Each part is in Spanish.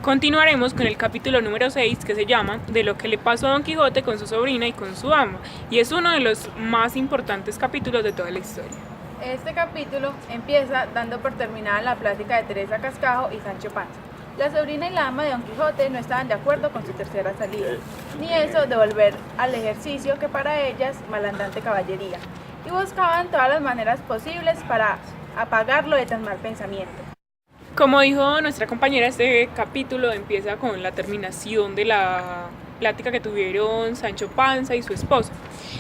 Continuaremos con el capítulo número 6, que se llama De lo que le pasó a Don Quijote con su sobrina y con su ama, y es uno de los más importantes capítulos de toda la historia. Este capítulo empieza dando por terminada la plática de Teresa Cascajo y Sancho Panza. La sobrina y la ama de Don Quijote no estaban de acuerdo con su tercera salida, ni eso de volver al ejercicio que para ellas malandante caballería, y buscaban todas las maneras posibles para apagarlo de tan mal pensamiento. Como dijo nuestra compañera, este capítulo empieza con la terminación de la plática que tuvieron Sancho Panza y su esposa.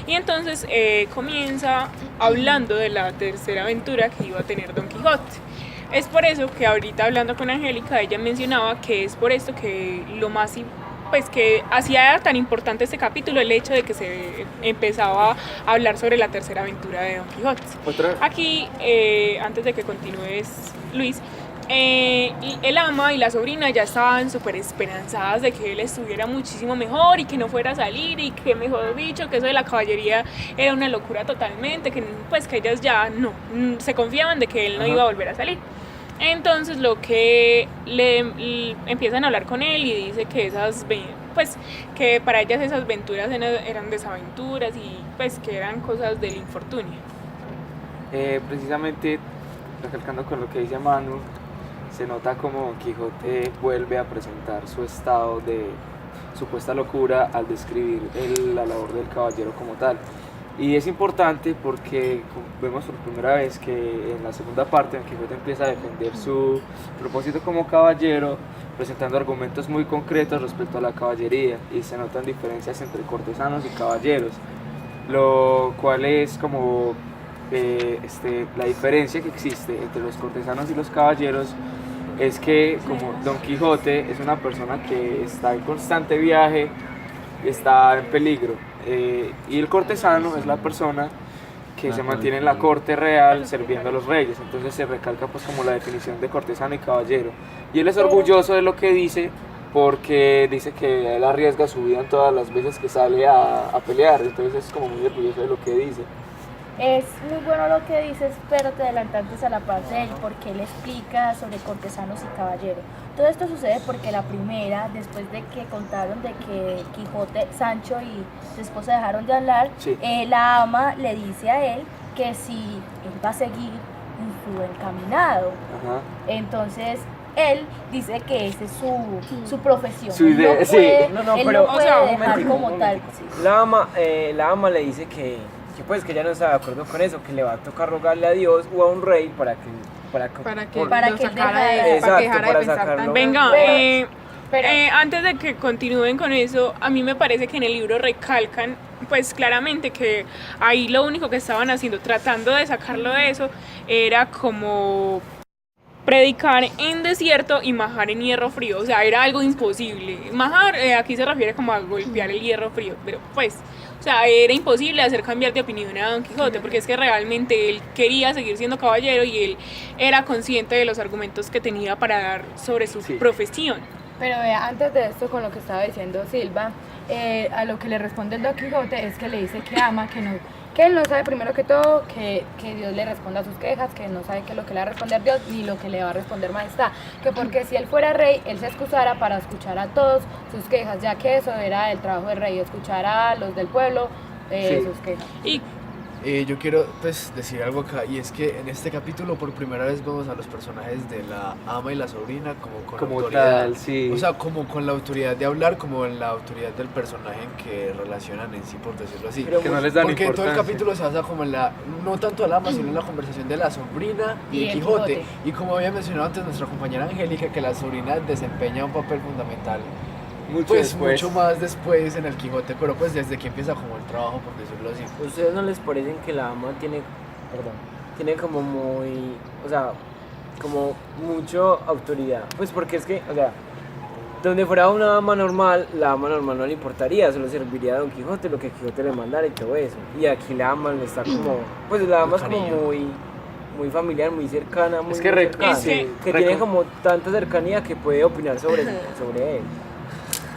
Y entonces comienza hablando de la tercera aventura que iba a tener Don Quijote. Es por eso que ahorita hablando con Angélica, ella mencionaba que es por esto que lo más que hacía tan importante este capítulo el hecho de que se empezaba a hablar sobre la tercera aventura de Don Quijote. Aquí, antes de que continúes, Luis, el ama y la sobrina ya estaban súper esperanzadas de que él estuviera muchísimo mejor y que no fuera a salir, y que mejor dicho, que eso de la caballería era una locura totalmente, que que ellas ya no se confiaban de que él no iba a volver a salir. Entonces lo que le empiezan a hablar con él y dice que que para ellas esas aventuras eran desaventuras y que eran cosas del infortunio. Precisamente recalcando con lo que dice Manu, se nota como Don Quijote vuelve a presentar su estado de supuesta locura al describir la labor del caballero como tal. Y es importante porque vemos por primera vez que en la segunda parte Don Quijote empieza a defender su propósito como caballero, presentando argumentos muy concretos respecto a la caballería, y se notan diferencias entre cortesanos y caballeros, lo cual es como la diferencia que existe entre los cortesanos y los caballeros. Es que como Don Quijote es una persona que está en constante viaje, está en peligro, y el cortesano es la persona que se mantiene en la corte real sirviendo a los reyes. Entonces se recalca como la definición de cortesano y caballero, y él es orgulloso de lo que dice, porque dice que él arriesga su vida en todas las veces que sale a pelear. Entonces es como muy orgulloso de lo que dice. Es muy bueno lo que dices, pero te adelantaste a la parte del por qué le explica sobre cortesanos y caballeros. Todo esto sucede porque la primera, después de que contaron de que Quijote, Sancho y su esposa dejaron de hablar, sí. La ama le dice a él que si él va a seguir en su encaminado. Ajá. Entonces él dice que esa es su profesión. Su idea, él no puede dejar como tal. La ama le dice que ella no está de acuerdo con eso, que le va a tocar rogarle a Dios o a un rey para que dejara de pensar. Venga, antes de que continúen con eso, a mí me parece que en el libro recalcan claramente que ahí lo único que estaban haciendo, tratando de sacarlo de eso, era como predicar en desierto y majar en hierro frío. O sea, era algo imposible. Majar, aquí se refiere como a golpear el hierro frío, pero era imposible hacer cambiar de opinión a Don Quijote, porque es que realmente él quería seguir siendo caballero y él era consciente de los argumentos que tenía para dar sobre su profesión. Pero antes de esto, con lo que estaba diciendo Silva, a lo que le responde el Don Quijote es que le dice que ama, que él no sabe primero que todo que Dios le responda a sus quejas, que no sabe qué es lo que le va a responder Dios ni lo que le va a responder Majestad, que porque si él fuera rey, él se excusara para escuchar a todos sus quejas, ya que eso era el trabajo del rey, escuchar a los del pueblo sus quejas. Yo quiero decir algo acá, y es que en este capítulo por primera vez vemos a los personajes de la ama y la sobrina como autoridad, tal, sí. O sea, como con la autoridad de hablar, como en la autoridad del personaje en que relacionan en sí, por decirlo así. Pero que no les dan porque importancia. todo el capítulo se basa como en no tanto a la ama, sino en la conversación de la sobrina y el Quijote. Y como había mencionado antes nuestra compañera Angélica, que la sobrina desempeña un papel fundamental mucho más después en el Quijote, pero desde que empieza como el trabajo, por decirlo así. ¿Ustedes no les parecen que la ama tiene como como mucho autoridad? Porque es que, donde fuera una ama normal, la ama normal no le importaría, solo serviría a Don Quijote lo que Quijote le mandara y todo eso. Y aquí la ama le está como, la ama es como muy familiar, muy cercana, tiene como tanta cercanía que puede opinar sobre él.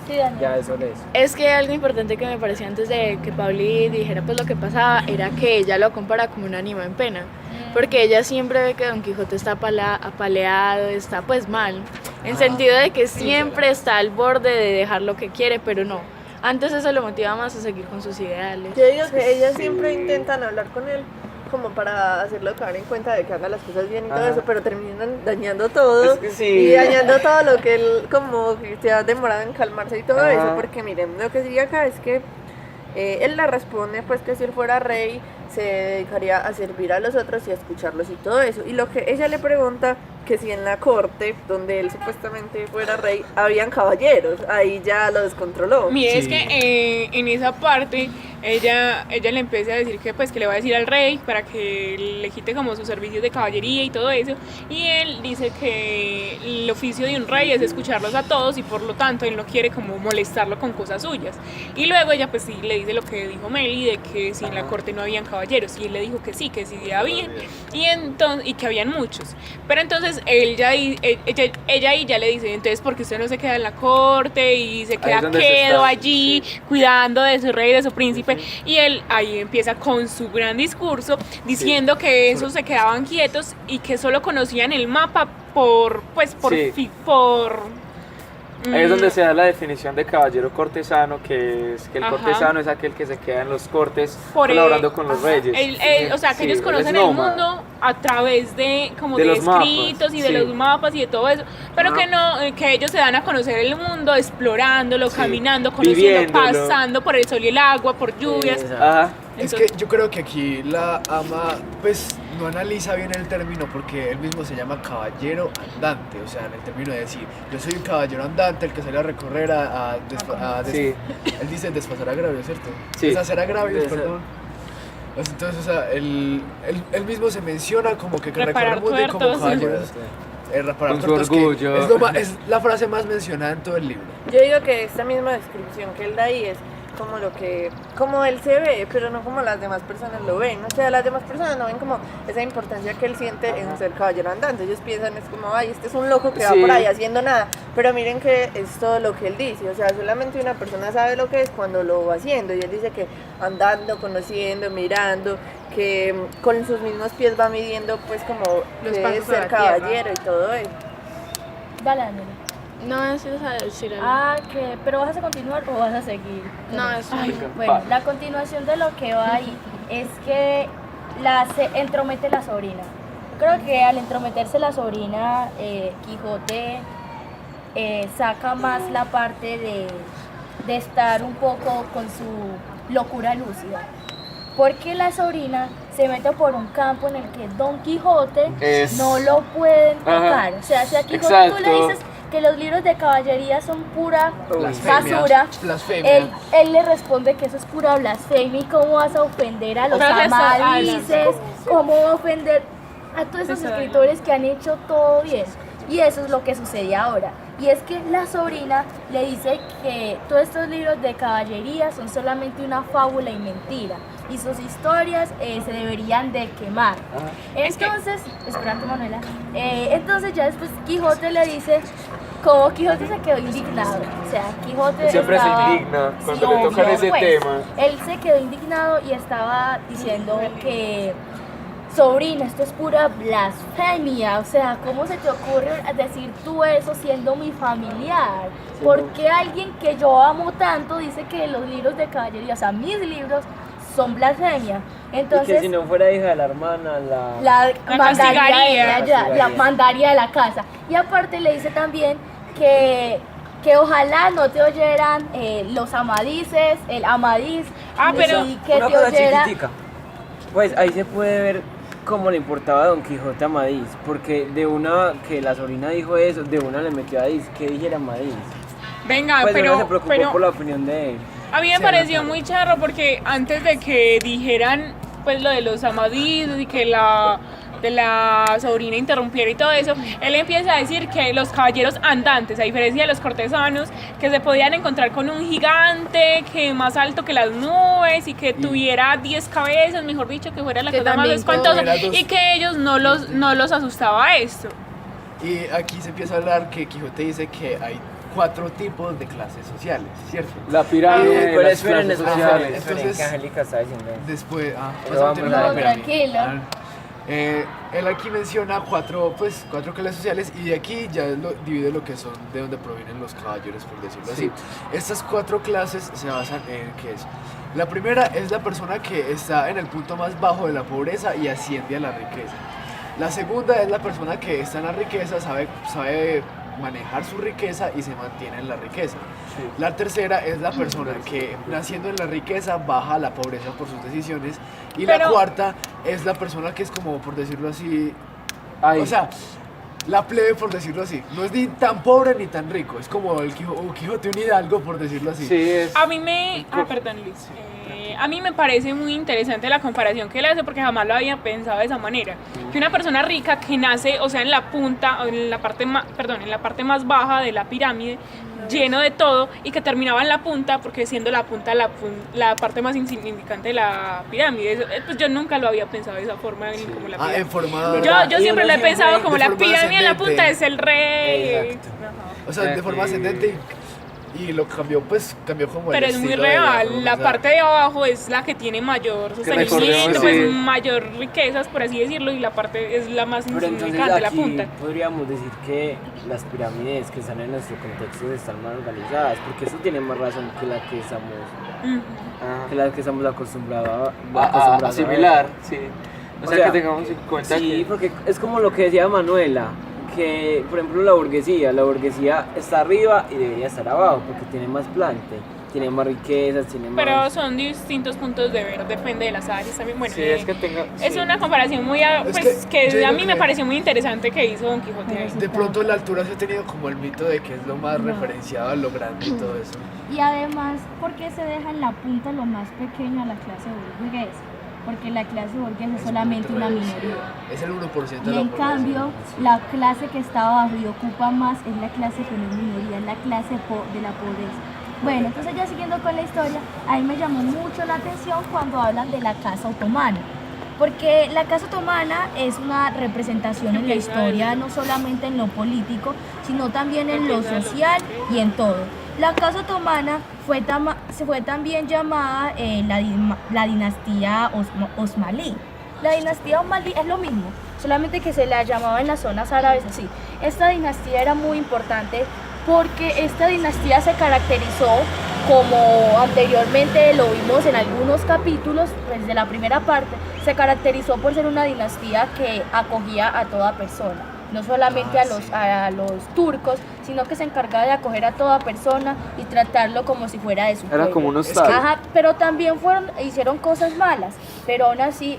Sí, Daniel. Ya, eso es. Es que algo importante que me pareció antes de que Pauli dijera lo que pasaba era que ella lo compara como un ánima en pena, porque ella siempre ve que Don Quijote está apaleado, está mal. En sentido de que siempre está al borde de dejar lo que quiere, pero no. Antes eso lo motiva más a seguir con sus ideales. Yo digo que ellas siempre intentan hablar con él como para hacerlo caer en cuenta de que haga las cosas bien y todo eso, pero terminan dañando todo Es que sí. y dañando todo lo que él como que se ha demorado en calmarse y todo eso, porque miren, lo que sigue acá es que él le responde pues que si él fuera rey se dedicaría a servir a los otros y a escucharlos y todo eso, y lo que ella le pregunta que si en la corte donde él supuestamente fuera rey habían caballeros, ahí ya lo descontroló. Mire, es que en esa parte ella le empieza a decir que pues que le va a decir al rey para que le quite como sus servicios de caballería y todo eso, y él dice que el oficio de un rey es escucharlos a todos y por lo tanto él no quiere como molestarlo con cosas suyas, y luego ella pues sí le dice lo que dijo Meli de que si en la corte no habían caballeros, y él le dijo que sí habían, y que habían muchos, pero entonces ella ahí ya le dice, entonces ¿por qué usted no se queda en la corte y se queda quedo allí cuidando de su rey, de su príncipe? Y él ahí empieza con su gran discurso diciendo que esos se quedaban quietos y que solo conocían el mapa por Ahí es donde se da la definición de caballero cortesano, que es que el cortesano es aquel que se queda en los cortes colaborando con los reyes. O sea, que ellos conocen el mundo a través de los escritos mapas, y de los mapas y de todo eso, pero que ellos se dan a conocer el mundo explorándolo, caminando, conociendo, pasando por el sol y el agua, por lluvias. Es que yo creo que aquí la ama pues no analiza bien el término porque él mismo se llama caballero andante, o sea, en el término de decir, yo soy un caballero andante, el que sale a recorrer él dice desfasar agravios, ¿cierto? Sí. Deshacer agravios, perdón. Entonces, o sea, él mismo se menciona como que recorre el mundo y como caballero. Con su orgullo. Es la frase más mencionada en todo el libro. Yo digo que esta misma descripción que él da ahí es como él se ve, pero no como las demás personas lo ven. O sea, las demás personas no ven como esa importancia que él siente en ser caballero andante. Ellos piensan es como, ay, este es un loco que va por ahí haciendo nada. Pero miren que es todo lo que él dice. O sea, solamente una persona sabe lo que es cuando lo va haciendo. Y él dice que andando, conociendo, mirando, que con sus mismos pies va midiendo pues como los que es ser caballero y todo eso. Dale, Daniela. No, eso es a decir algo. ¿Pero vas a continuar o vas a seguir? No, es Bueno, la continuación de lo que va ahí es que se entromete la sobrina. Creo que al entrometerse la sobrina, Quijote saca más la parte de estar un poco con su locura lúcida. Porque la sobrina se mete por un campo en el que Don Quijote no lo pueden tocar. O sea, si a Quijote tú le dices que los libros de caballería son pura basura, él le responde que eso es pura blasfemia y cómo vas a ofender a los amadices, cómo va a ofender a todos esos escritores que han hecho todo bien. Y eso es lo que sucede ahora. Y es que la sobrina le dice que todos estos libros de caballería son solamente una fábula y mentira. Y sus historias se deberían de quemar. Entonces, espérate Manuela, entonces ya después Quijote le dice, como Quijote se quedó indignado. O sea, Quijote siempre se indigna cuando le tocan ese tema. Él se quedó indignado y estaba diciendo que, sobrina, esto es pura blasfemia, o sea, ¿cómo se te ocurre decir tú eso siendo mi familiar? ¿Por qué alguien que yo amo tanto dice que los libros de caballería, o sea, mis libros, son blasfemia? Entonces, y que si no fuera hija de la hermana, la castigaría. mandaría de la casa. Y aparte le dice también que ojalá no te oyeran los amadices, el amadís, pero y que una te cosa oyera... chiquitica. Pues ahí se puede ver cómo le importaba a Don Quijote a Amadís, porque de una que la sobrina dijo eso, de una le metió a Amadís, que dijera Amadís. Venga, Pues pero uno se preocupó por la opinión de él. a mí me pareció muy charro porque antes de que dijeran pues lo de los Amadís y que la sobrina interrumpiera y todo eso, él empieza a decir que los caballeros andantes, a diferencia de los cortesanos, que se podían encontrar con un gigante que más alto que las nubes y que tuviera 10 cabezas, mejor dicho, que fuera la cosa más espantosa, y que ellos no los asustaba esto. Y aquí se empieza a hablar que Quijote dice que hay 4 tipos de clases sociales, ¿cierto? La pirámide de Pero las esperen, clases sociales. Entonces, que Angélica está diciendo eso. Después, Pero vamos a ver. tranquilo. Él aquí menciona cuatro clases sociales y de aquí ya divide lo que son, de donde provienen los caballeros, por decirlo así. Estas 4 clases se basan en qué es. La primera es la persona que está en el punto más bajo de la pobreza y asciende a la riqueza. La segunda es la persona que está en la riqueza, sabe manejar su riqueza y se mantiene en la riqueza. La tercera es la persona que, naciendo en la riqueza, baja a la pobreza por sus decisiones. Y la cuarta es la persona que es como, por decirlo así, o sea, la plebe, por decirlo así. No es ni tan pobre ni tan rico, es como el Quijote un hidalgo, por decirlo así. Sí, es... A mí perdón, Luis. A mí me parece muy interesante la comparación que él hace porque jamás lo había pensado de esa manera. Que una persona rica que nace, o sea, en la punta, en la parte más baja de la pirámide, lleno de todo, y que terminaba en la punta, porque siendo la punta la parte más insignificante de la pirámide. Pues yo nunca lo había pensado de esa forma, como la pirámide. En forma... Yo siempre lo he pensado como la pirámide en la punta es el rey. Exacto. O sea, de forma ascendente y lo cambió, pues cambió como pero el es muy estilo de real, la o sea, parte de abajo es la que tiene mayor sostenimiento, pues mayor riquezas, por así decirlo, y la parte es la más insignificante, la punta. Podríamos decir que las pirámides que están en nuestro contexto están mal organizadas, porque eso tiene más razón que la que estamos acostumbrados a asimilar, sí. O sea, que tengamos en cuenta sí, porque es como lo que decía Manuela, que por ejemplo la burguesía está arriba y debería estar abajo porque tiene más plante, tiene más riquezas, tiene más... Pero son distintos puntos de ver, depende de las áreas también. Bueno, sí, es una comparación muy, que a mí me pareció muy interesante que hizo Don Quijote. De pronto la altura se ha tenido como el mito de que es lo más referenciado a lo grande y todo eso. Y además, ¿por qué se deja en la punta lo más pequeño a la clase burguesa? Porque la clase burguesa es solamente una minoría. Es el 1% de la población. Y en cambio, la clase que está abajo y ocupa más es la clase que no es minoría, es la clase de la pobreza. Bueno, entonces ya siguiendo con la historia, a mí me llamó mucho la atención cuando hablan de la casa otomana. Porque la casa otomana es una representación en la historia, no solamente en lo político, sino también en lo social y en todo. La casa otomana fue también llamada la dinastía osmalí. La dinastía osmalí es lo mismo, solamente que se la llamaba en las zonas árabes así. Esta dinastía era muy importante porque esta dinastía se caracterizó, como anteriormente lo vimos en algunos capítulos, pues de la primera parte, se caracterizó por ser una dinastía que acogía a toda persona. No solamente a los turcos, sino que se encargaba de acoger a toda persona y tratarlo como si fuera de su pueblo. Era como un hostal. Ajá, pero también hicieron cosas malas, pero aún así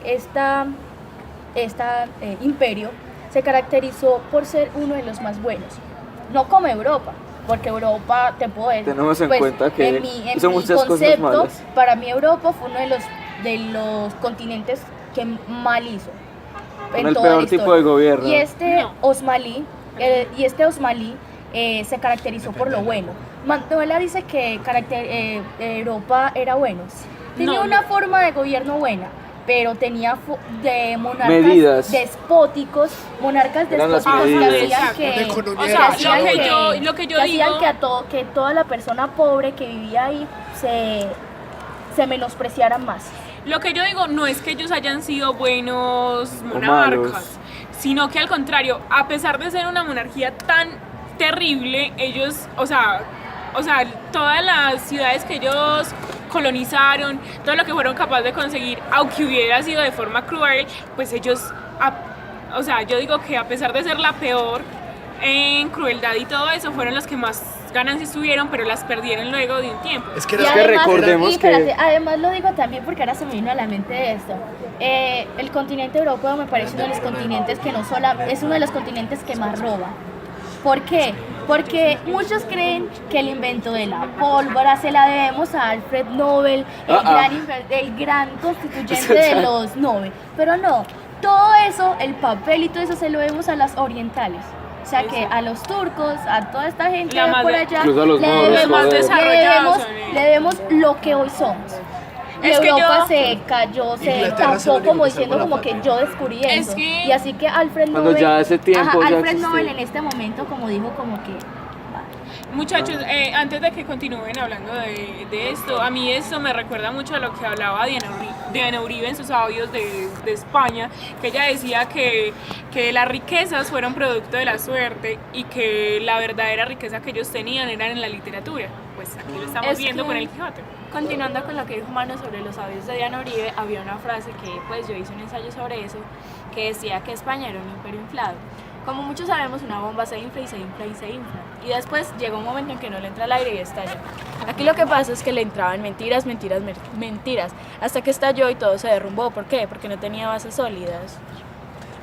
imperio se caracterizó por ser uno de los más buenos. No como Europa, porque Europa, te puedo decir, tenemos en cuenta que en mi muchas concepto, cosas malas. para mí Europa fue uno de los continentes que mal hizo. Con el peor tipo de gobierno. Y este osmalí se caracterizó por lo bueno. Manuela dice que Europa era bueno. Tenía una forma de gobierno buena, pero tenía monarcas despóticos que hacían que toda la persona pobre que vivía ahí se menospreciara más. Lo que yo digo no es que ellos hayan sido buenos monarcas, sino que al contrario, a pesar de ser una monarquía tan terrible, ellos, o sea, todas las ciudades que ellos colonizaron, todo lo que fueron capaces de conseguir, aunque hubiera sido de forma cruel, pues ellos, yo digo que a pesar de ser la peor en crueldad y todo eso, fueron los que más ganancias tuvieron, pero las perdieron luego de un tiempo. Es que recordemos que... Además lo digo también porque ahora se me vino a la mente esto. El continente europeo me parece uno de los continentes es uno de los continentes que más roba. ¿Por qué? Porque muchos creen que el invento de la pólvora se la debemos a Alfred Nobel, el gran constituyente de los Nobel. Pero no, todo eso, el papel y todo eso se lo debemos a las orientales. O sea que a los turcos, a toda esta gente de por allá, le debemos lo que hoy somos. Y Europa se cayó, se tapó como diciendo como que yo descubrí eso. Y así que Alfred Nobel, Alfred Nobel en este momento como dijo como que... Muchachos, antes de que continúen hablando de esto, a mí esto me recuerda mucho a lo que hablaba Diana Uribe. de Ana Uribe en sus audios de España, que ella decía que las riquezas fueron producto de la suerte y que la verdadera riqueza que ellos tenían era en la literatura. Pues aquí lo estamos viendo con el Quijote. Continuando con lo que dijo Manu sobre los audios de Diana Uribe, había una frase que pues yo hice un ensayo sobre eso, que decía que España era un imperio inflado. Como muchos sabemos, una bomba se infla y se infla y se infla. Y después llega un momento en que no le entra el aire y estalla. Aquí lo que pasa es que le entraban mentiras, hasta que estalló y todo se derrumbó. ¿Por qué? Porque no tenía bases sólidas.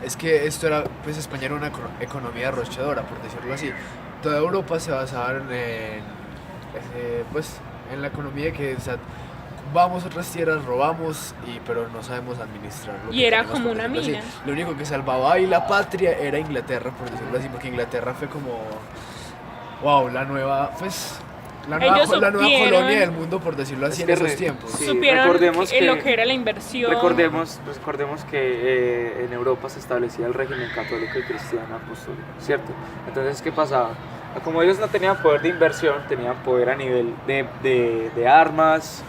Es que esto era, pues España era una economía arrochadora, por decirlo así. Toda Europa se basaba en la economía que, o sea, vamos a otras tierras, robamos, pero no sabemos administrarlo. Y era como una mina. Lo único que salvaba ahí la patria era Inglaterra, por decirlo así, porque Inglaterra fue como, wow, la nueva colonia del mundo, por decirlo así, en esos tiempos. Sí, Supieron recordemos lo que era la inversión. Recordemos que en Europa se establecía el régimen católico y cristiano apostólico, ¿cierto? Entonces, ¿qué pasaba? Como ellos no tenían poder de inversión, tenían poder a nivel de armas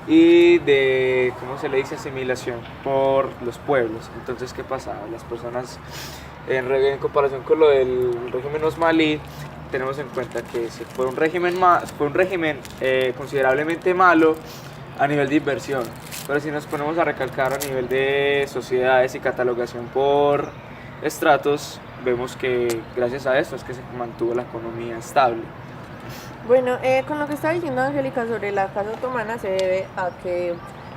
y de, ¿cómo se le dice?, asimilación por los pueblos. Entonces, ¿qué pasaba? Las personas, en comparación con lo del régimen osmalí, tenemos en cuenta que fue un régimen considerablemente malo a nivel de inversión, pero si nos ponemos a recalcar a nivel de sociedades y catalogación por estratos, vemos que gracias a esto es que se mantuvo la economía estable. Bueno, con lo que está diciendo Angélica sobre la Casa Otomana se debe a que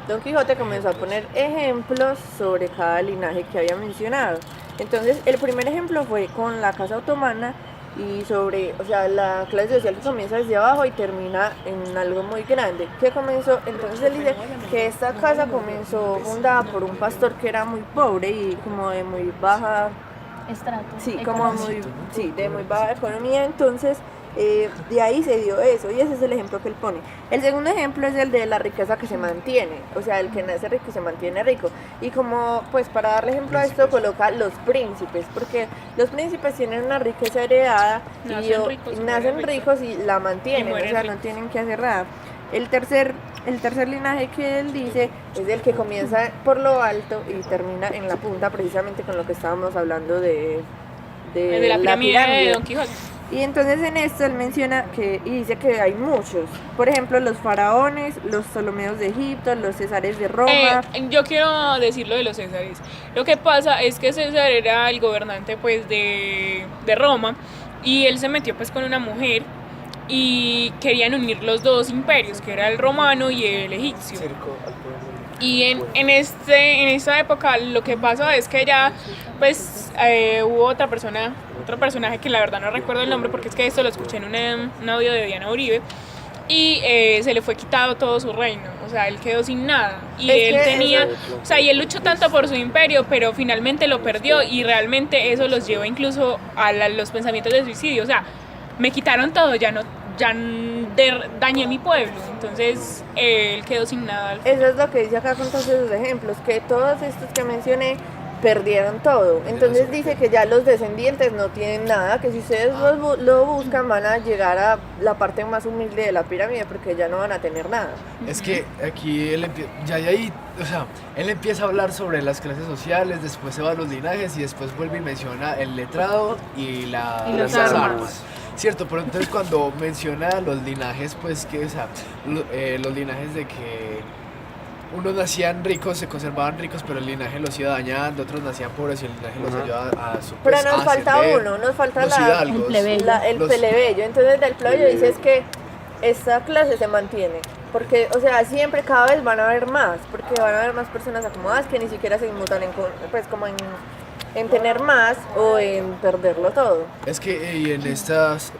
Don Quijote comenzó a poner ejemplos sobre cada linaje que había mencionado. Entonces, el primer ejemplo fue con la Casa Otomana y sobre, o sea, la clase social que comienza desde abajo y termina en algo muy grande. ¿Qué comenzó? Entonces él dice que esta casa comenzó fundada por un pastor que era muy pobre y como de muy baja Estrato. Sí, como de muy baja economía, entonces de ahí se dio eso y ese es el ejemplo que él pone. El segundo ejemplo es el de la riqueza que se mantiene, o sea, el que nace rico y se mantiene rico. Y como, pues para darle ejemplo a esto, coloca los príncipes, porque los príncipes tienen una riqueza heredada nacen ricos y la mantienen, o sea, no tienen que hacer nada. El tercer linaje que él dice es el que comienza por lo alto y termina en la punta, precisamente con lo que estábamos hablando de la pirámide de Don Quijote. Y entonces en esto él menciona y dice que hay muchos, por ejemplo los faraones, los Ptolomeos de Egipto, los Césares de Roma. Yo quiero decir lo de los Césares. Lo que pasa es que César era el gobernante pues de Roma y él se metió pues con una mujer y querían unir los dos imperios, que era el romano y el egipcio. Y en esta época lo que pasa es que ya pues hubo otro personaje que la verdad no recuerdo el nombre porque es que esto lo escuché en un audio de Diana Uribe y se le fue quitado todo su reino, o sea, él quedó sin nada y y él luchó tanto por su imperio, pero finalmente lo perdió y realmente eso los llevó incluso a los pensamientos de suicidio, o sea, me quitaron todo, ya dañé mi pueblo, entonces él quedó sin nada. Eso es lo que dice acá con todos esos ejemplos, que todos estos que mencioné perdieron todo, entonces dice que ya los descendientes no tienen nada, que si ustedes lo buscan van a llegar a la parte más humilde de la pirámide porque ya no van a tener nada. Es que aquí él empieza a hablar sobre las clases sociales, después se va a los linajes y después vuelve y menciona el letrado y las armas. Cierto, pero entonces cuando menciona los linajes, pues que, o sea, los linajes de que unos nacían ricos, se conservaban ricos, pero el linaje los iba dañando, otros nacían pobres y el linaje los ayudaba a su Pero nos falta uno, nos falta el plebeyo. Entonces del plebeyo dices que esta clase se mantiene. Porque, o sea, siempre, cada vez van a haber más, porque van a haber más personas acomodadas que ni siquiera se inmutan en tener más o en perderlo todo. Es que y en estos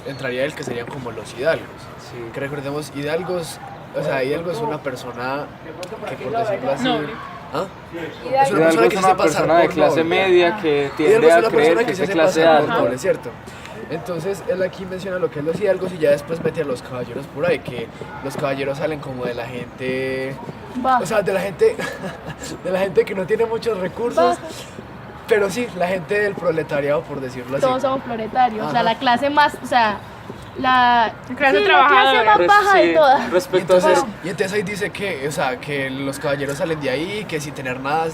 entraría el que serían como los hidalgos. Sí. Que recordemos, hidalgos, o sea, hidalgo es una persona que, por decirlo así, ¿ah? Es una persona de clase media que tiende a creer que es de clase alta, ¿cierto? Entonces él aquí menciona lo que es los hidalgos y ya después mete a los caballeros por ahí, que los caballeros salen como de la gente, o sea, de la gente que no tiene muchos recursos. Pero sí, la gente del proletariado, por decirlo así. Todos somos proletarios, o sea, la clase más, o sea, la Clase sí, la trabajadora. clase más baja de todas. Respecto a eso, Y entonces ahí dice que, o sea, que los caballeros salen de ahí, que sin tener nada,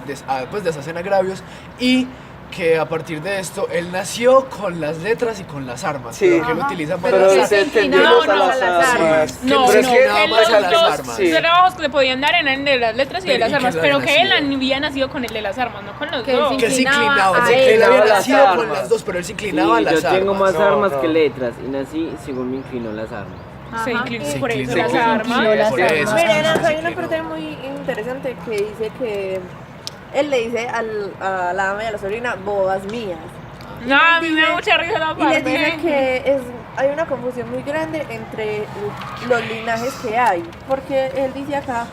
pues deshacen agravios y que a partir de esto él nació con las letras y con las armas, Sí. pero que él Ajá. utiliza para pero las se armas. entendió No, los no, a las armas. No, Pero no, es que nada él más los a las dos armas. Sí. trabajos que le podían dar eran el de las letras y de Pero, las ¿y armas, quién pero había que él nacido? había nacido con el de las armas, no con los Que dos. Que él se inclinaba inclinaba, a sí, que él él. había Las nacido con armas. las dos, pero él se Sí, inclinaba a las yo tengo armas. más No, armas no. que letras y nací según me inclinó las armas. Se Ajá. inclinó Se por eso inclinó, las se armas. inclinó las por armas. eso, Miren, se acá hay una inclinó. parte muy interesante que dice que él le dice a la ama y a la sobrina, bodas mías. No, a mí me da mucha risa la Y les dice parte. que hay una confusión muy grande entre los linajes que hay, porque él dice acá,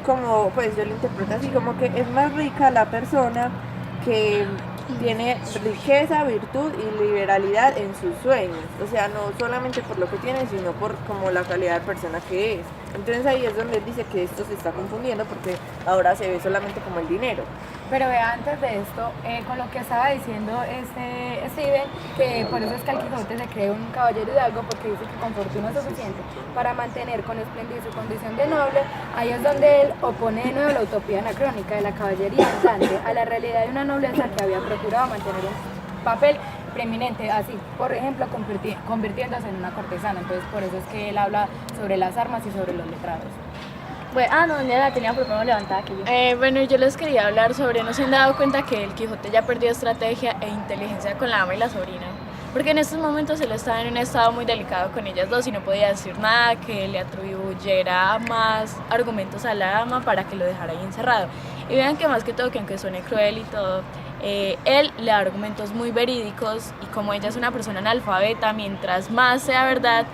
como pues yo lo interpreto así, como que es más rica la persona que tiene riqueza, virtud y liberalidad en sus sueños, o sea, no solamente por lo que tiene, sino por como la calidad de persona que es. Entonces ahí es donde él dice que esto se está confundiendo porque ahora se ve solamente como el dinero. Pero vea, antes de esto, con lo que estaba diciendo Steven, que por eso es que al Quijote se cree un caballero hidalgo, porque dice que con fortuna suficiente para mantener con esplendor su condición de noble, ahí es donde él opone de nuevo la utopía anacrónica de la caballería andante a la realidad de una nobleza que había procurado mantener un papel preeminente, así, por ejemplo, convirtiéndose en una cortesana. Entonces, por eso es que él habla sobre las armas y sobre los letrados. No, la tenía por primero levantada que yo. Bueno, yo les quería hablar sobre, ¿no se han dado cuenta que el Quijote ya perdió estrategia e inteligencia con la ama y la sobrina? Porque en estos momentos él estaba en un estado muy delicado con ellas dos y no podía decir nada que le atribuyera más argumentos a la ama para que lo dejara ahí encerrado. Y vean que más que todo, que aunque suene cruel y todo, él le da argumentos muy verídicos y como ella es una persona analfabeta, mientras más sea verdad,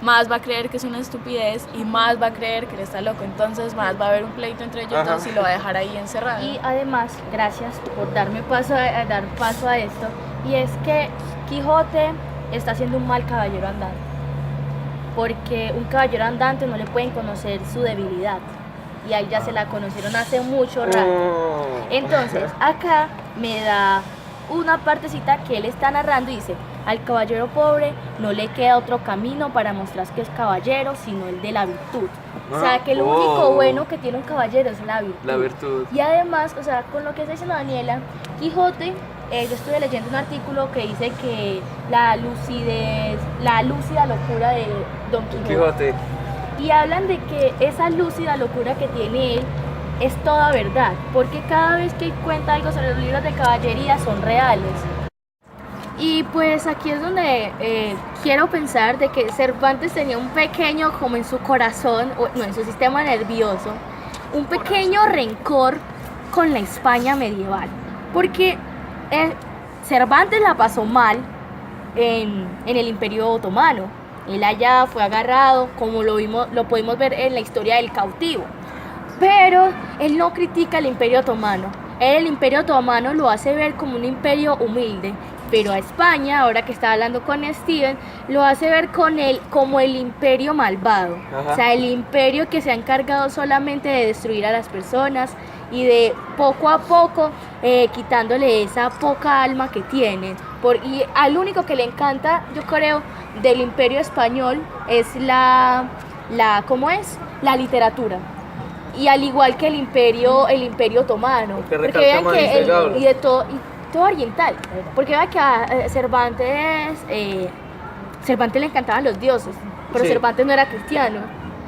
más va a creer que es una estupidez y más va a creer que él está loco, entonces más va a haber un pleito entre ellos dos y lo va a dejar ahí encerrado. Y además, gracias por darme dar paso a esto, y es que Quijote está siendo un mal caballero andante, porque un caballero andante no le pueden conocer su debilidad, y a él ya se la conocieron hace mucho rato. Entonces, acá me da una partecita que él está narrando y dice: al caballero pobre no le queda otro camino para mostrar que es caballero, sino el de la virtud. O sea, que lo único bueno que tiene un caballero es la virtud. La virtud. Y además, o sea, con lo que está diciendo Daniela, Quijote, yo estuve leyendo un artículo que dice que la lúcida locura de Don Quijote. Y hablan de que esa lúcida locura que tiene él es toda verdad, porque cada vez que él cuenta algo sobre los libros de caballería son reales. Y pues aquí es donde quiero pensar de que Cervantes tenía un pequeño, como en su corazón, no, en su sistema nervioso, un pequeño rencor con la España medieval, porque Cervantes la pasó mal en el Imperio Otomano. Él allá fue agarrado, como lo pudimos ver en la historia del cautivo. Pero él no critica el Imperio Otomano. El Imperio Otomano lo hace ver como un imperio humilde. Pero a España, ahora que está hablando con Steven, lo hace ver como el imperio malvado. Ajá. O sea, el imperio que se ha encargado solamente de destruir a las personas y de poco a poco quitándole esa poca alma que tienen. Y al único que le encanta, yo creo, del imperio español es ¿cómo es? La literatura. Y al igual que el imperio otomano. Porque vean que y todo oriental. Porque vean que a Cervantes le encantaban los dioses, pero Sí. Cervantes no era cristiano.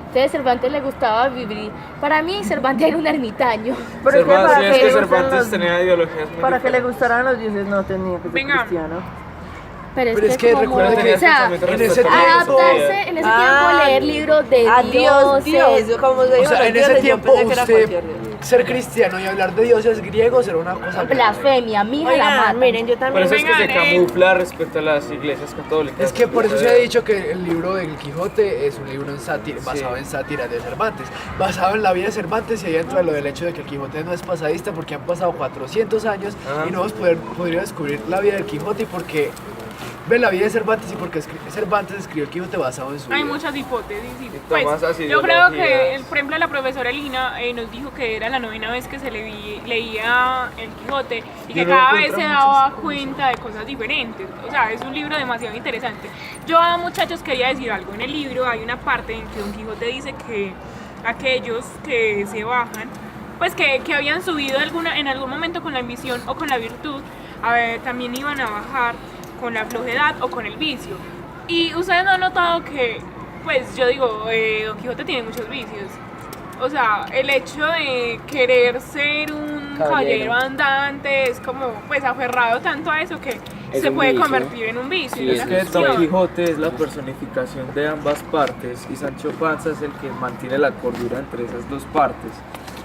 Entonces Cervantes le gustaba vivir. Para mí Cervantes era un ermitaño. Pero es que para Sí, es que que le gustaran Cervantes los- tenía ideologías muy para que le diferentes. gustaran los dioses no tenía que ser Venga. cristiano. Pero Pero es que como, recuerda que o sea, en ese tiempo adaptarse en ese tiempo, leer libros de Dios, dioses. como se O dijo sea, los en dioses, ese yo tiempo pensé que era usted cualquier dios. ser cristiano y hablar de dioses griegos era una cosa grave. Blasfemia, mi hija la Oigan, mata. miren, yo Por también. eso es que se Vengan, camufla respecto a las iglesias católicas. Es que por eso se ha dicho que el libro del Quijote es un libro en sátira, Sí. basado en sátiras de Cervantes, basado en la vida de Cervantes y ahí entra lo del hecho de que el Quijote no es pasadista porque han pasado 400 años Ajá. y no hemos podido descubrir la vida del Quijote y porque ve la vida de Cervantes y porque Cervantes escribió el Quijote basado en su Hay vida. muchas hipótesis. Y tomas pues, así yo creo que, ideologías. por ejemplo, la profesora Lina nos dijo que era la 9ª vez que se leía El Quijote y que Yo no cada vez encuentro se daba cuenta de cosas diferentes. O sea, es un libro demasiado interesante. Yo, muchachos, quería decir algo. En el libro hay una parte en que Don Quijote dice que aquellos que se bajan, pues que habían subido en algún momento con la ambición o con la virtud, también iban a bajar con la flojedad o con el vicio. Y ustedes no han notado que, pues yo digo, Don Quijote tiene muchos vicios. O sea, el hecho de querer ser un caballero andante es como, pues, aferrado tanto a eso que Es se un puede vicio. convertir en un vicio. Y en es una que Don adicción. Quijote es la personificación de ambas partes y Sancho Panza es el que mantiene la cordura entre esas dos partes.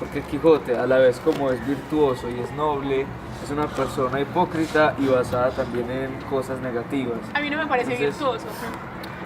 Porque Quijote, a la vez como es virtuoso y es noble, es una persona hipócrita y basada también en cosas negativas. A mí no me parece Entonces, virtuoso.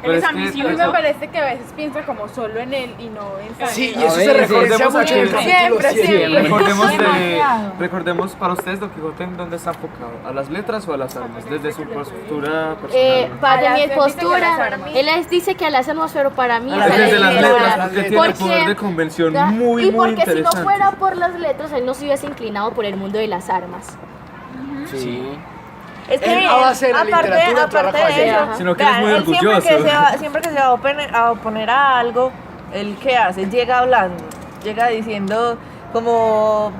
pero Él es es que A mí ambicioso. me parece que a veces piensa como solo en él y no en Sancho. Sí, y A eso se veces. referencia Recordemos mucho en el que- capítulo Siempre, 7. siempre. Recordemos, Demasiado. recordemos para ustedes Don Quijote en dónde está enfocado, ¿a las letras o a las armas? Desde su postura personal. Para Allá mi se dice que postura, las armas. él les dice que a las armas, pero para mí A es las Desde las letras, letras. porque tiene el Porque- poder de convención ¿verdad? muy, y muy porque si no interesante. fuera por las letras, él no se hubiese inclinado por el mundo de las armas. Sí. Es que Él a base de la literatura entró a la aparte de caballera. eso, Sino que él es muy él siempre orgulloso. siempre que se va a oponer a algo, él qué hace, llega hablando, llega diciendo como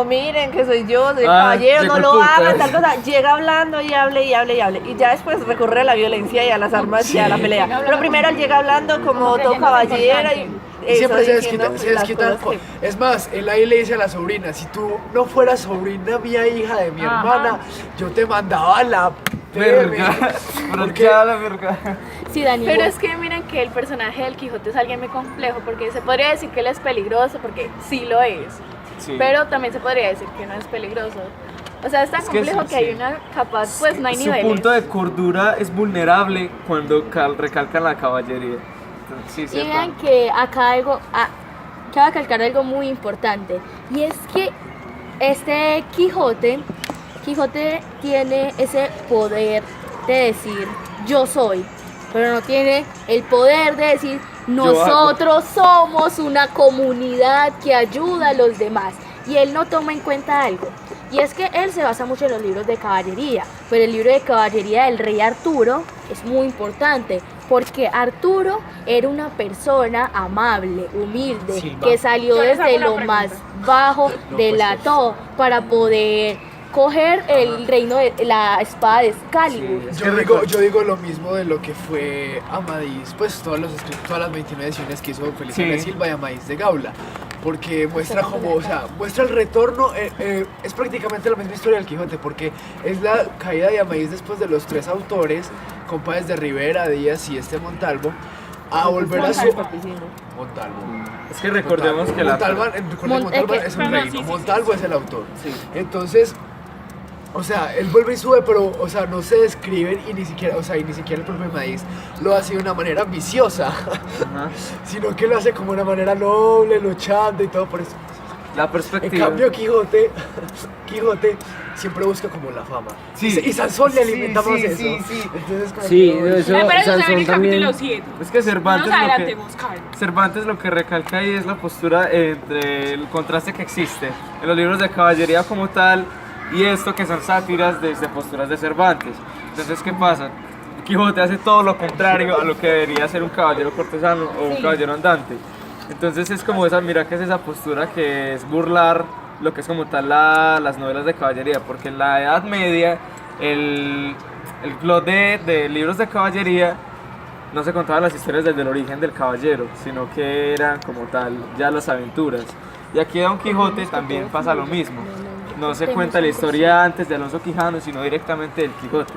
miren que soy yo, soy el caballero, llegó no el lo punto. hagan, tal cosa, llega hablando y hable y hable y hable, y ya después recurre a la violencia y a las armas y a la pelea. Pero primero él llega hablando como todo caballero Y siempre se diciendo desquita, las cosas Es más, él ahí le dice a la sobrina, si tú no fueras sobrina mía, hija de mi hermana, yo te mandaba a la Verga, pero ¿Por qué? ya la verga. Sí, Daniel. Pero es que miren que el personaje del Quijote es alguien muy complejo, porque se podría decir que él es peligroso, porque sí lo es, Sí. pero también se podría decir que no es peligroso. O sea, es tan Es que complejo sí, que hay sí. una capaz, pues no hay Su niveles. punto de cordura es vulnerable cuando recalcan la caballería. Entonces, sí, Y sepa. vean que acá cabe calcar algo muy importante, y es que este Quijote tiene ese poder de decir yo soy, pero no tiene el poder de decir nosotros somos una comunidad que ayuda a los demás. Y él no toma en cuenta algo, y es que él se basa mucho en los libros de caballería, pero el libro de caballería del rey Arturo es muy importante, porque Arturo era una persona amable, humilde, Silva. que salió Yo les hago desde una lo más pregunta. bajo No, de pues, la sí. todo para poder coger el reino de la espada de Excalibur. Sí, es Yo que digo, lo mismo de lo que fue Amadís, pues todas las 29 ediciones que hizo Feliciano de Sí. Silva y Amadís de Gaula, porque muestra como, o sea, muestra el retorno, es prácticamente la misma historia del Quijote, porque es la caída de Amadís después de los 3 autores, compadres de Rivera, Díaz y Montalvo, a volver a su... Montalvo. Es que recordemos que la... Montalbán, Montalbán es un Perdón, reino, sí, sí, Montalvo es el autor. Sí. Entonces, o sea, él vuelve y sube, pero, o sea, no se describen y ni siquiera el propio Amadís lo hace de una manera ambiciosa, Ajá. sino que lo hace como de una manera noble, luchando y todo por eso. La En perspectiva. cambio, Quijote siempre busca como la fama. Sí. Y Sansón le Sí, alimenta más sí, eso. sí, sí. Entonces, como Sí, que, de eso Me parece Sansón saber el también. capítulo 7. Es que Cervantes Nos lo que, adelantemos, Karen. Cervantes lo que recalca ahí es la postura entre el contraste que existe en los libros de caballería como tal y esto que son sátiras desde posturas de Cervantes. Entonces, ¿qué pasa? Quijote hace todo lo contrario a lo que debería ser un caballero cortesano o un caballero andante. Entonces es como esa, mira que es esa postura que es burlar lo que es como tal las novelas de caballería, porque en la Edad Media el plot de libros de caballería no se contaban las historias desde el origen del caballero, sino que eran como tal ya las aventuras. Y aquí Don Quijote también pasa lo mismo. No se cuenta la historia antes de Alonso Quijano, sino directamente del Quijote.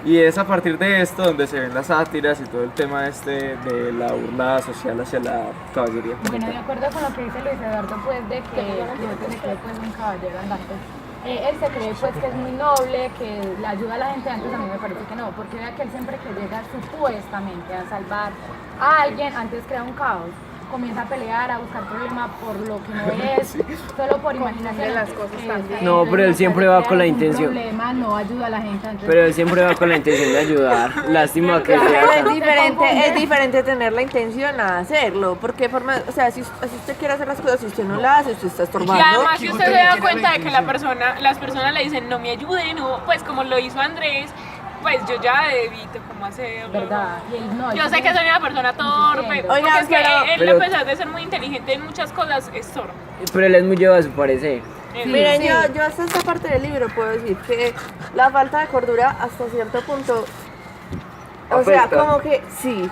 Y es a partir de esto donde se ven las sátiras y todo el tema de la burla social hacia la caballería. como Bueno, tal. de acuerdo con lo que dice Luis Eduardo, pues de que Quijote se cree pues un caballero andante. Él se cree pues que es muy noble, que le ayuda a la gente, antes a mí me parece que no, porque vea que él siempre que llega supuestamente a salvar a alguien, antes crea un caos. comienza a pelear, a buscar problemas por lo que no es, solo por imaginarse las cosas también. No, pero él siempre va con la intención. Problema, no ayuda a la gente. Entonces, Pero él siempre va con la intención de ayudar. Lástima que Pero sea es diferente tener la intención a hacerlo, porque o sea, si usted quiere hacer las cosas, si usted no las hace, usted está Y estorbando. además si usted se da tiene cuenta la de que las personas le dicen no me ayuden, o pues como lo hizo Andrés, pues yo ya evito cómo hacerlo. verdad. Y él no, Yo sé que soy una persona torpe, Entiendo. porque Oigan, es que él pero- a pesar de ser muy inteligente en muchas cosas, es torpe. Pero él es muy llevado a su parecer. Miren, yo hasta esta parte del libro puedo decir que la falta de cordura hasta cierto punto, o sea, Afecta.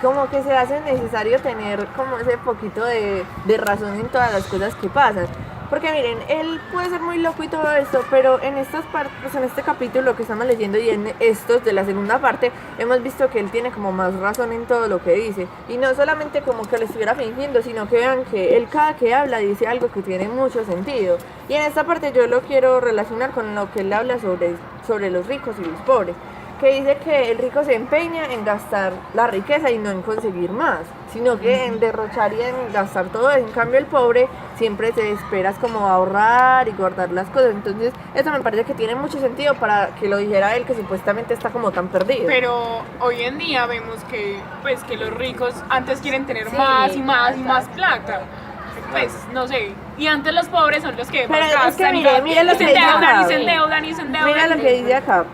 como que se hace necesario tener como ese poquito de razón en todas las cosas que pasan. Porque miren, él puede ser muy loco y todo esto, pero en estas partes, pues en este capítulo que estamos leyendo y en estos de la segunda parte, hemos visto que él tiene como más razón en todo lo que dice. Y no solamente como que lo estuviera fingiendo, sino que vean que él cada que habla dice algo que tiene mucho sentido. Y en esta parte yo lo quiero relacionar con lo que él habla sobre los ricos y los pobres. Que dice que el rico se empeña en gastar la riqueza y no en conseguir más, sino que en derrochar y en gastar todo. En cambio el pobre siempre se espera como ahorrar y guardar las cosas. Entonces eso me parece que tiene mucho sentido para que lo dijera él, que supuestamente está como tan perdido. Pero hoy en día vemos que pues que los ricos antes quieren tener Sí, más y más y exacto. más plata. Pues no sé. Y antes los pobres son los que Pero más es que gastan mire lo y se que dice endeudan acá. y se endeudan y se endeudan. Mira lo que dice acá.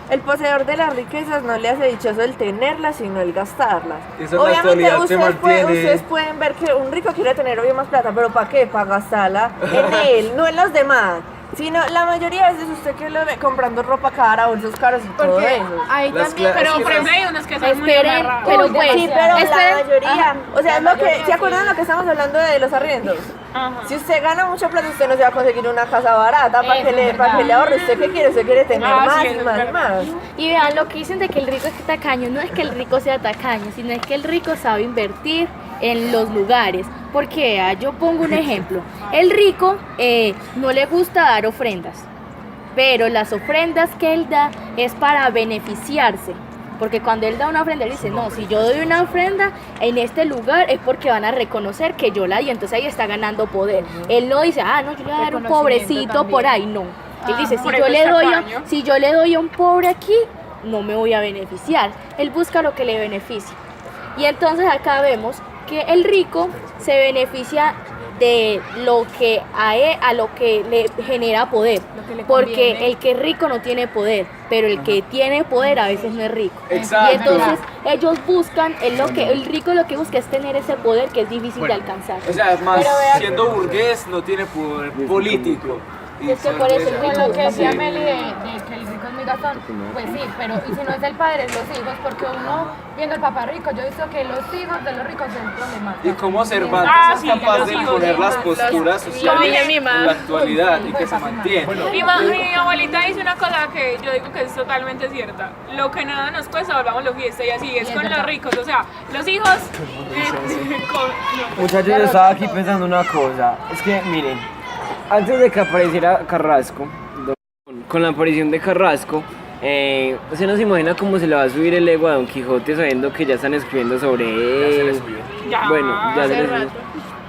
El poseedor de las riquezas no le hace dichoso el tenerlas, sino el gastarlas. Eso en la actualidad se mantiene. Ustedes pueden ver que un rico quiere tener obvio más plata, pero ¿para qué? Para gastarla en él, no en los demás. Sino la mayoría de veces usted que lo ve comprando ropa cara, bolsos caros y todo porque eso. ahí Las también, cla- Pero es que por ejemplo las- hay unos que son muy Esperen, amarrados. pero Uy, pues, Sí, pero esperen. la mayoría, o sea, es lo que, mayoría, ¿se acuerdan sí. lo que estamos hablando de los arriendos? Ajá. Si usted gana mucha plata, usted no se va a conseguir una casa barata para Eso que es para que verdad. le ahorre. ¿Usted qué quiere? Usted quiere tener Ah, más sí, y eso es más y verdad. más. Y vean lo que dicen de que el rico es tacaño, no es que el rico sea tacaño, sino es que el rico sabe invertir en los lugares. Porque yo pongo un ejemplo, el rico no le gusta dar ofrendas, pero las ofrendas que él da es para beneficiarse. Porque cuando él da una ofrenda, él dice, no, si yo doy una ofrenda en este lugar es porque van a reconocer que yo la di, entonces ahí está ganando poder. Él no dice, no, yo le voy a dar un pobrecito Reconocimiento por también. ahí, no. Él dice, por eso es tacaño. si yo le doy a un pobre aquí, no me voy a beneficiar. Él busca lo que le beneficie. Y entonces acá vemos que el rico se beneficia de lo que a lo que le genera poder, Lo que le porque conviene. el que es rico no tiene poder, pero el que tiene poder a veces no es rico. Exacto. Y entonces ellos buscan, el rico lo que busca es tener ese poder que es difícil de alcanzar. O sea, más Pero vea- siendo burgués no tiene poder político. Y es que por eso el Con rico lo que decía Sí. Meli de que el rico es muy gastón, pues sí, pero y si no es el padre, es los hijos, porque uno viendo al papá rico, yo he visto que los hijos de los ricos son problemas. Y cómo Cervantes es sí, capaz los de hijos, imponer las los- posturas sociales mi en la actualidad y que se Bueno, mantiene. Mi abuelita dice una cosa que yo digo que es totalmente cierta. Lo que nada nos cuesta, volvámoslo fiesta y así es es con los verdad. ricos. O sea, los hijos. No. Muchachos, yo estaba aquí pensando una cosa. Es que, miren, antes de que apareciera Carrasco, con la aparición de Carrasco, se nos imagina cómo se le va a subir el ego a Don Quijote sabiendo que ya están escribiendo sobre él. Ya, Bueno, ya se hace les rato.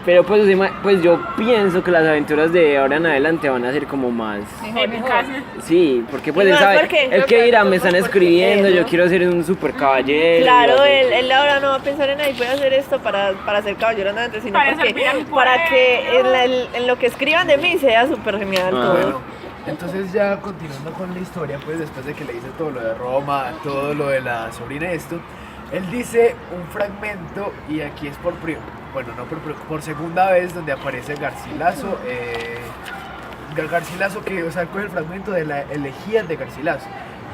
Pero pues yo pienso que las aventuras de ahora en adelante van a ser como más. Épicas. Sí, porque pues Y él más sabe, porque- el que dirá, me están porque escribiendo, eso. yo quiero ser un super caballero. Claro, él ahora no va a pensar en ahí, voy a hacer esto para ser caballero andante, sino Para servir a mi para que pueblo. en lo que escriban de mí sea súper genial Ah. todo. Bueno, entonces ya continuando con la historia, pues después de que le dice todo lo de Roma, todo lo de la sobrina esto, él dice un fragmento y aquí es por segunda vez donde aparece Garcilaso, Garcilaso que, o sea, coge el fragmento de la elegía de Garcilaso.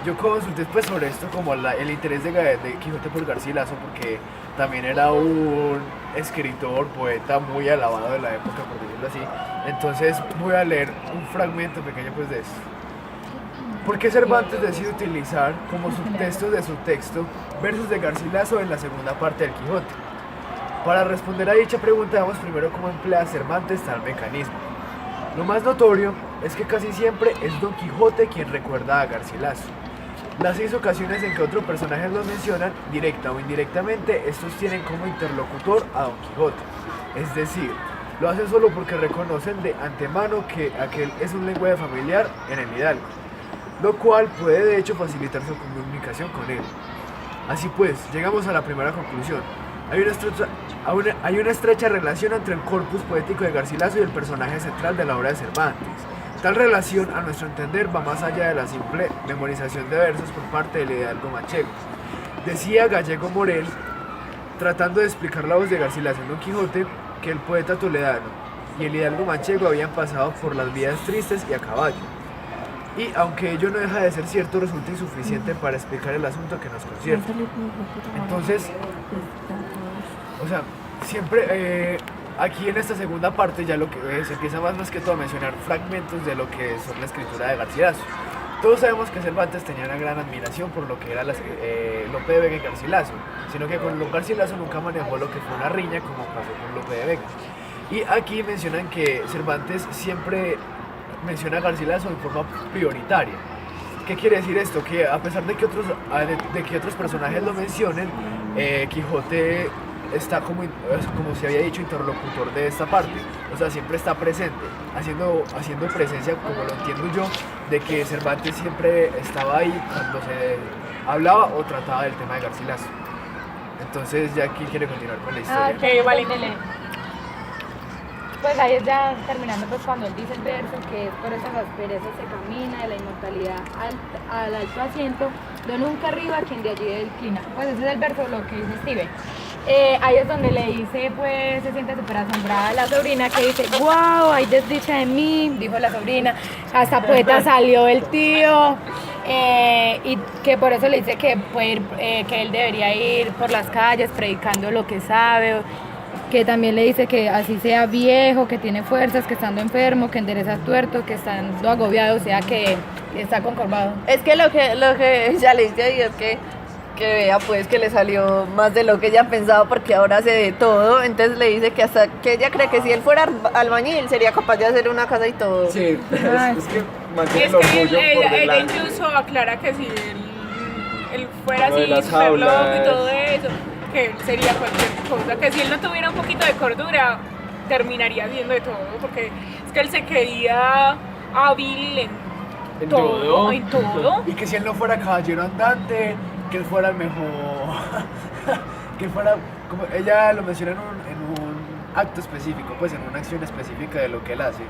Yo consulté después sobre esto como el interés de Quijote por Garcilaso porque también era un escritor, poeta muy alabado de la época, por decirlo así. Entonces voy a leer un fragmento pequeño pues de esto. ¿Por qué Cervantes decide utilizar como subtexto de su texto versos de Garcilaso en la segunda parte del Quijote? Para responder a dicha pregunta, veamos primero cómo emplea Cervantes tal mecanismo. Lo más notorio es que casi siempre es Don Quijote quien recuerda a Garcilaso. Las 6 ocasiones en que otros personajes los mencionan, directa o indirectamente, estos tienen como interlocutor a Don Quijote. Es decir, lo hacen solo porque reconocen de antemano que aquel es un lenguaje familiar en el hidalgo, lo cual puede de hecho facilitar su comunicación con él. Así pues, llegamos a la primera conclusión. Hay una estrecha relación entre el corpus poético de Garcilaso y el personaje central de la obra de Cervantes. Tal relación, a nuestro entender, va más allá de la simple memorización de versos por parte del hidalgo manchego. Decía Gallego Morel, tratando de explicar la voz de Garcilaso en Don Quijote, que el poeta toledano y el hidalgo manchego habían pasado por las vías tristes y a caballo. Y aunque ello no deja de ser cierto, resulta insuficiente para explicar el asunto que nos concierne. Entonces, o sea, siempre aquí en esta segunda parte ya lo que se empieza más que todo a mencionar fragmentos de lo que son la escritura de Garcilaso. Todos sabemos que Cervantes tenía una gran admiración por lo que era Lope de Vega y Garcilaso, sino que con Garcilaso nunca manejó lo que fue una riña como pasó con Lope de Vega. Y aquí mencionan que Cervantes siempre menciona a Garcilaso en forma prioritaria. ¿Qué quiere decir esto? Que a pesar de que otros personajes lo mencionen, Quijote está como se había dicho, interlocutor de esta parte, o sea, siempre está presente, haciendo presencia, como lo entiendo yo, de que Cervantes siempre estaba ahí cuando se hablaba o trataba del tema de Garcilaso. Entonces ya aquí quiere continuar con la historia. Vale. Pues ahí es ya terminando, pues cuando él dice el verso, que es por esas asperezas se camina, de la inmortalidad al alto asiento, de nunca arriba quien de allí declina. Pues ese es el verso, lo que dice Steven. Ahí es donde le dice, pues se siente súper asombrada la sobrina, que dice, wow, hay desdicha de mí, dijo la sobrina, hasta poeta salió el tío, y que por eso le dice que él debería ir por las calles predicando lo que sabe, que también le dice que así sea viejo, que tiene fuerzas, que estando enfermo, que endereza tuerto, que estando agobiado, o sea que está concorvado. Es que lo que ya le dice ahí es que vea pues que le salió más de lo que ella pensaba, porque ahora hace de todo. Entonces le dice que hasta que ella cree que si él fuera albañil sería capaz de hacer una casa y todo. Sí, es que mantiene Es el que orgullo por ella delante. incluso aclara que si él fuera Lo de así las súper loco y jaulas. todo eso, que él sería cualquier cosa, que si él no tuviera un poquito de cordura, terminaría haciendo de todo, porque es que él se creía hábil en todo. Y que si él no fuera caballero andante, que él fuera el mejor, que fuera, como ella lo menciona en un acto específico, pues en una acción específica de lo que él hace.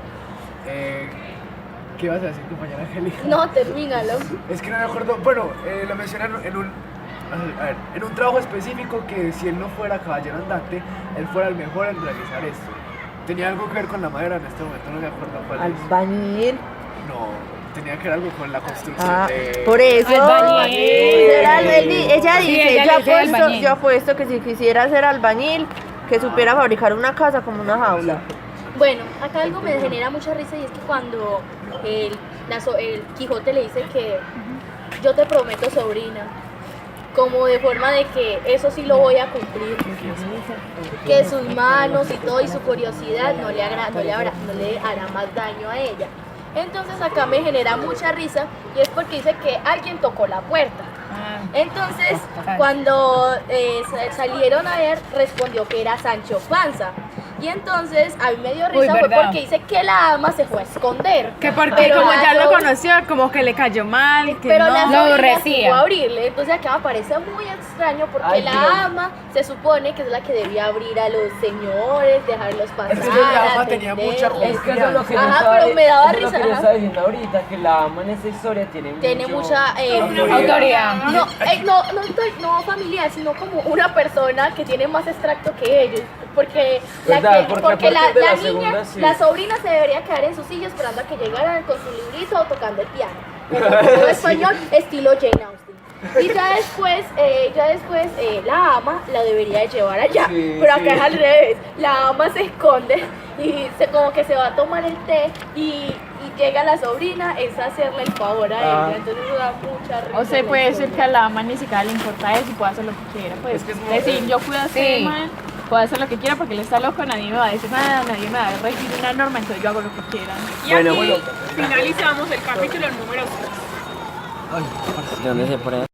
¿Qué vas a decir, compañera Angélica? No, termínalo. Es que no me acuerdo, bueno, lo mencionan en un trabajo específico, que si él no fuera caballero andante, él fuera el mejor en realizar esto. Tenía algo que ver con la madera, en este momento no me acuerdo cuál es. Albañil. No, tenía que ver algo con la construcción. Por eso Albañil. ella Sí, dice, ella le dice albañil. yo apuesto que si quisiera ser albañil, que supiera fabricar una casa como una jaula. Bueno, acá algo me genera mucha risa, y es que cuando el Quijote le dice que yo te prometo, sobrina, como de forma de que eso sí lo voy a cumplir, que sus manos y todo y su curiosidad no le hará más daño a ella. Entonces acá me genera mucha risa, y es porque dice que alguien tocó la puerta. Entonces cuando salieron a ver, respondió que era Sancho Panza. Y entonces a mí me dio risa, fue porque dice que la ama se fue a esconder. Que porque Pero como la ya lo sobr- conoció, como que le cayó mal, que pero no. la lo sobrina aborrecía. supo abrirle. Entonces acá me parece muy extraño, porque Ay, la pero- ama se supone que es la que debía abrir a los señores, dejarlos pasar. Es que la ama tenía mucha Es que eso es lo que yo Ajá, estaba, pero me daba eso es lo risa, que yo ajá. estaba diciendo ahorita, que la ama en esta historia Tiene mucha Autoridad. no familiar, sino como una persona que tiene más extracto que ellos, porque ¿Verdad? Porque porque la aparte de la niña, segunda, sí. la sobrina se debería quedar en su silla esperando a que llegaran con su librito o tocando el piano, en español estilo Jane Austen. Y ya después la ama la debería de llevar allá, Sí, pero acá sí. es al revés, la ama se esconde y como que se va a tomar el té, y llega la sobrina, es hacerle el favor a ella, entonces eso da mucha risa. O se la puede decir historia. que a la ama ni siquiera le importa eso y puede hacer lo que quiera. Pues Es que es muy- decir, yo cuido a este Sí. man, puedo hacer lo que quiera porque él está loco, nadie me va a decir nada, nadie me va a regir una norma, entonces yo hago lo que quiera. Y Bueno, aquí bueno. finalizamos el capítulo número 6. Ay, parce. ¿De dónde se pone?